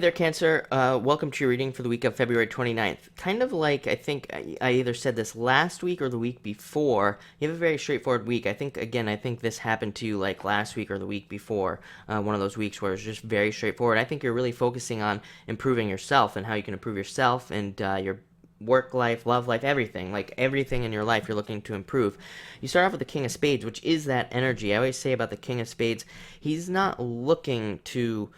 Hey there, Cancer. Welcome to your reading for the week of February 29th. Kind of like, I think I either said this last week or the week before. You have a very straightforward week. I think this happened to you like last week or the week before. One of those weeks where it's just very straightforward. I think you're really focusing on improving yourself and how you can improve yourself and your work life, love life, everything. Like everything in your life, you're looking to improve. You start off with the King of Spades, which is that energy. I always say about the King of Spades, he's not looking to,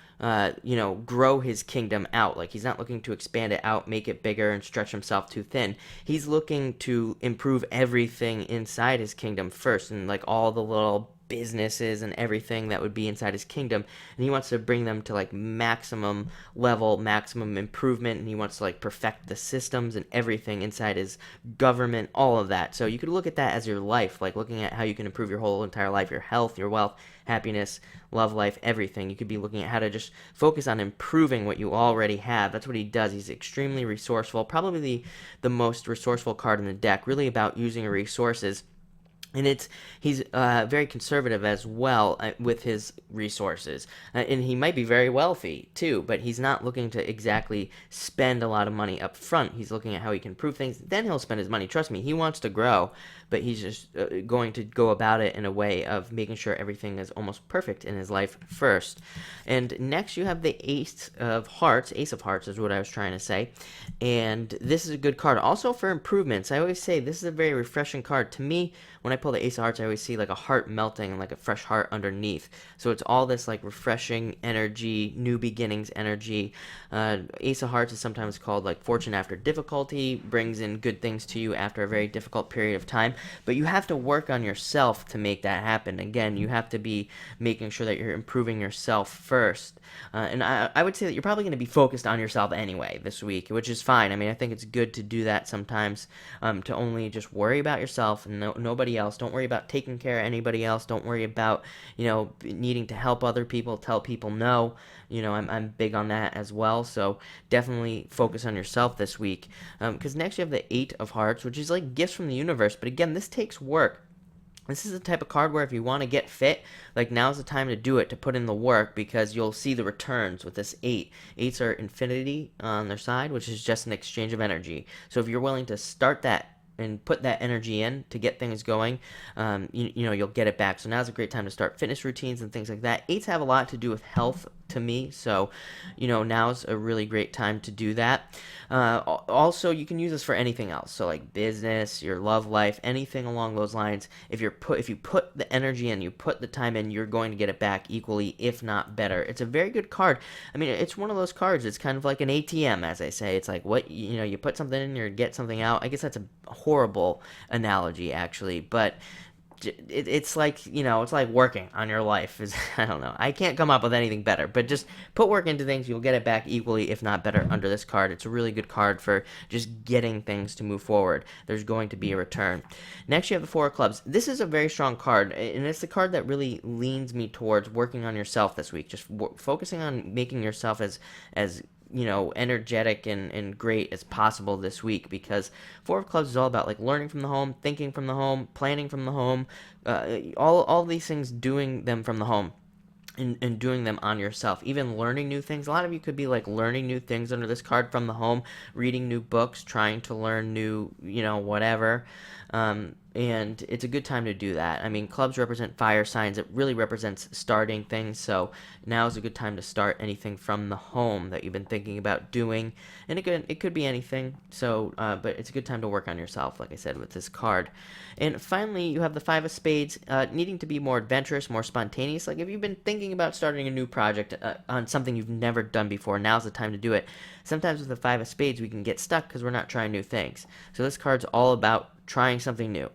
grow his kingdom out. Like he's not looking to expand it out, make it bigger, and stretch himself too thin. He's looking to improve everything inside his kingdom first, and like all the little businesses and everything that would be inside his kingdom, and he wants to bring them to like maximum level, maximum improvement, and he wants to like perfect the systems and everything inside his government, all of that. So you could look at that as your life, like looking at how you can improve your whole entire life, your health, your wealth, happiness, love life, everything. You could be looking at how to just focus on improving what you already have. That's what he does. He's extremely resourceful, probably the most resourceful card in the deck, really about using your resources. And he's very conservative as well with his resources, and he might be very wealthy too, but he's not looking to exactly spend a lot of money up front. He's looking at how he can improve things, then he'll spend his money. Trust me, he wants to grow, but he's just going to go about it in a way of making sure everything is almost perfect in his life first. And next you have the Ace of Hearts is what I was trying to say, and this is a good card also for improvements. I always say this is a very refreshing card to me. When I pull the Ace of Hearts, I always see like a heart melting and like a fresh heart underneath. So it's all this like refreshing energy, new beginnings energy. Ace of Hearts is sometimes called like fortune after difficulty, brings in good things to you after a very difficult period of time. But you have to work on yourself to make that happen. Again, you have to be making sure that you're improving yourself first. And I would say that you're probably going to be focused on yourself anyway this week, which is fine. I mean, I think it's good to do that sometimes, to only just worry about yourself and nobody else. Don't worry about taking care of anybody else. Don't worry about, needing to help other people, tell people no. I'm big on that as well. So definitely focus on yourself this week. Because next you have the Eight of Hearts, which is like gifts from the universe. But again, this takes work. This is the type of card where if you want to get fit, like now's the time to do it, to put in the work, because you'll see the returns with this 8. Eights are infinity on their side, which is just an exchange of energy. So if you're willing to start that and put that energy in to get things going, you'll get it back. So now's a great time to start fitness routines and things like that. Eights have a lot to do with health to me, so now's a really great time to do that. Also, you can use this for anything else, so like business, your love life, anything along those lines. If you put the energy in, you put the time in, you're going to get it back equally, if not better. It's a very good card. I mean, it's one of those cards. It's kind of like an ATM, as I say. It's like what you put something in, you get something out. I guess that's a horrible analogy, actually, but it's like it's like working on your life. Is I don't know, I can't come up with anything better, but just put work into things, you'll get it back equally, if not better, under this card. It's a really good card for just getting things to move forward. There's going to be a return. Next you have the Four of Clubs. This is a very strong card, and it's the card that really leans me towards working on yourself this week, just focusing on making yourself as energetic and great as possible this week, because Four of Clubs is all about like learning from the home, thinking from the home, planning from the home, all these things, doing them from the home. And doing them on yourself, even learning new things. A lot of you could be like learning new things under this card from the home, reading new books, trying to learn new, whatever. And it's a good time to do that. I mean, clubs represent fire signs. It really represents starting things. So now is a good time to start anything from the home that you've been thinking about doing. And it could be anything. So, but it's a good time to work on yourself, like I said, with this card. And finally, you have the Five of Spades, needing to be more adventurous, more spontaneous. Like if you've been thinking about starting a new project on something you've never done before, now's the time to do it. Sometimes with the Five of Spades, we can get stuck because we're not trying new things. So this card's all about trying something new,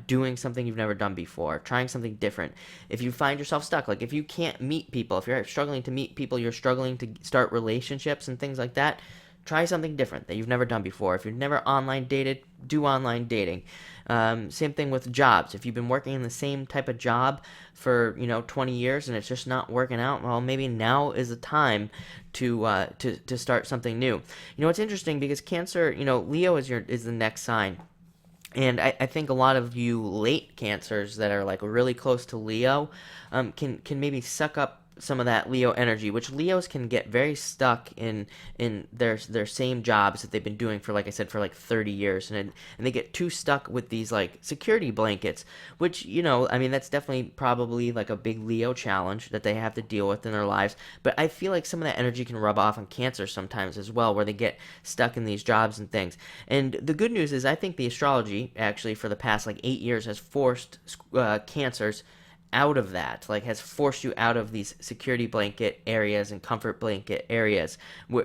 doing something you've never done before, trying something different. If you find yourself stuck, like if you can't meet people, if you're struggling to meet people, you're struggling to start relationships and things like that, try something different that you've never done before. If you've never online dated, do online dating. Same thing with jobs. If you've been working in the same type of job for 20 years and it's just not working out, well, maybe now is the time to start something new. It's interesting because Cancer, Leo is the next sign. And I think a lot of you late Cancers that are like really close to Leo can maybe suck up some of that Leo energy, which Leos can get very stuck in their same jobs that they've been doing for, like I said, for like 30 years, and they get too stuck with these like security blankets, which, I mean, that's definitely probably like a big Leo challenge that they have to deal with in their lives. But I feel like some of that energy can rub off on Cancer sometimes as well, where they get stuck in these jobs and things. And the good news is, I think the astrology actually for the past like 8 years has forced Cancers out of that, like has forced you out of these security blanket areas and comfort blanket areas,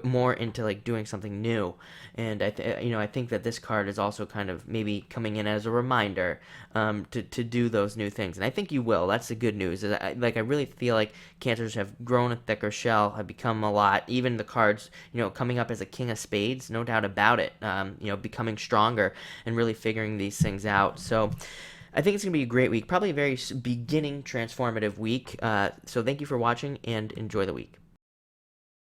more into like doing something new. And I think that this card is also kind of maybe coming in as a reminder, to do those new things, and I think you will. That's the good news. Is I really feel like Cancers have grown a thicker shell, have become a lot. Even the cards, coming up as a King of Spades, no doubt about it. Becoming stronger and really figuring these things out. So I think it's going to be a great week, probably a very beginning transformative week. So thank you for watching and enjoy the week.